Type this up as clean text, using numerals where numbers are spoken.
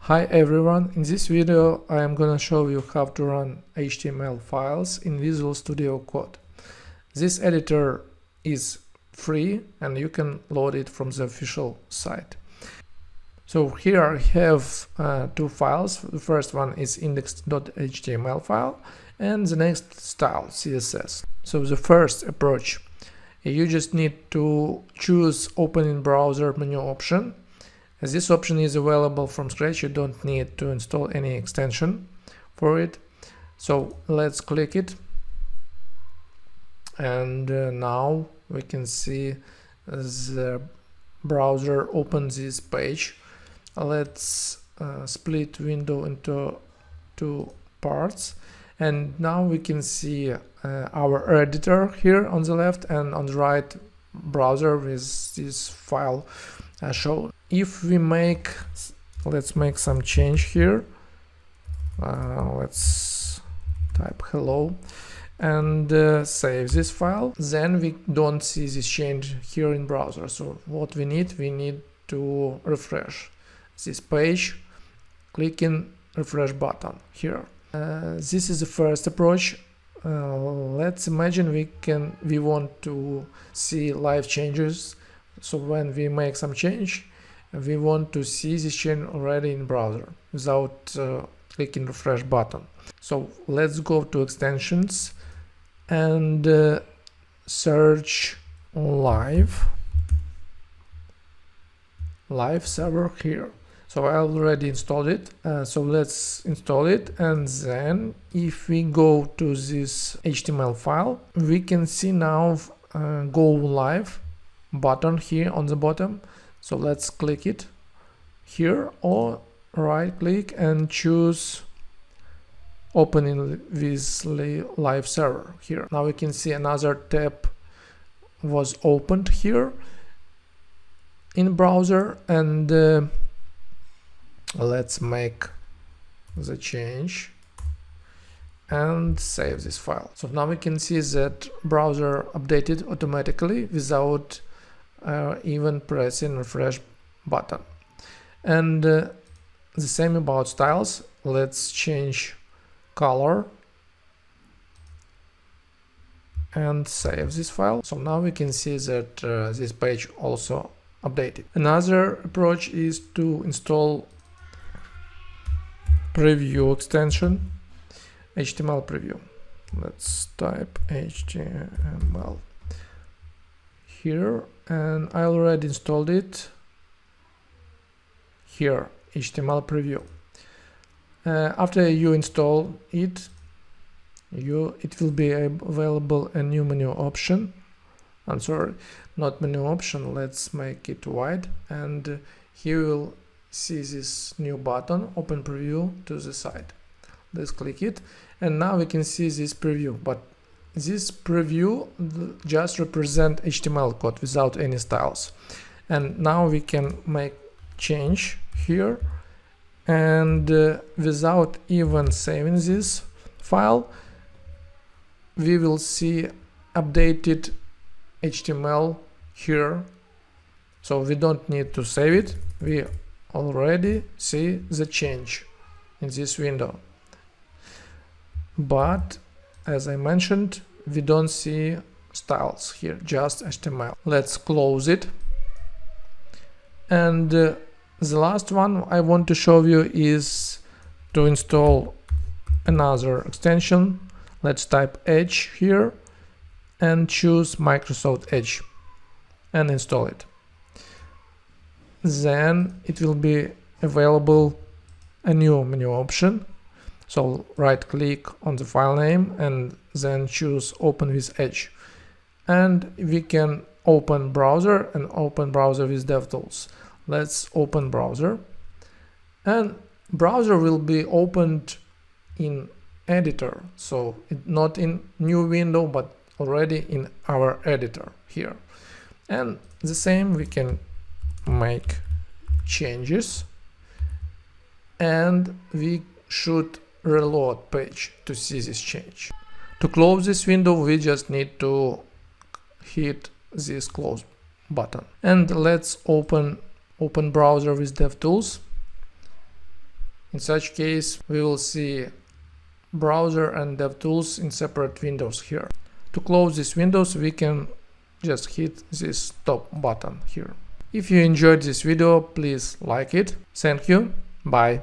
Hi everyone, in this video I am gonna show you how to run HTML files in Visual Studio Code. This editor is free and you can load it from the official site. So here I have two files. The first one is index.html file and the next style CSS. So the first approach, you just need to choose open in browser menu option. As this option is available from scratch, you don't need to install any extension for it. So let's click it, and now we can see the browser opens this page. Let's split window into two parts, and now we can see our editor here on the left, and on the right browser with this file shown. If we let's make some change here. Let's type hello and save this file. Then we don't see this change here in browser. So what we need to refresh this page, clicking refresh button here. This is the first approach. Let's imagine we want to see live changes. So when we make some change, we want to see this change already in browser without clicking refresh button. So let's go to extensions and search live server here. So I already installed it. So let's install it, and then if we go to this HTML file, we can see now go live button here on the bottom. So let's click it here, or right click and choose opening with live server here. Now we can see another tab was opened here in browser, and let's make the change and save this file. So now we can see that browser updated automatically without even pressing refresh button. And the same about styles. Let's change color and save this file. So now we can see that this page also updated. Another approach is to install preview extension, HTML preview. Let's type HTML here, and I already installed it here, HTML preview. After you install it, it will be available a new menu option. I'm sorry, not menu option, let's make it wide, and here you will see this new button, open preview to the side. Let's click it, and now we can see this preview, but this preview just represent HTML code without any styles. And now we can make change here, and without even saving this file, we will see updated HTML here. So we don't need to save it, we already see the change in this window. But as I mentioned, we don't see styles here, just HTML. Let's close it. And the last one I want to show you is to install another extension. Let's type Edge here and choose Microsoft Edge and install it. Then it will be available a new menu option. So right click on the file name and then choose open with Edge, and we can open browser and open browser with DevTools. Let's open browser, and browser will be opened in editor, so not in new window but already in our editor here. And the same, we can make changes, and we should reload page to see this change. To close this window, we just need to hit this close button. And let's open browser with DevTools In such case, we will see browser and DevTools in separate windows here. To close these windows, we can just hit this stop button here. If you enjoyed this video, please like it. Thank you. Bye.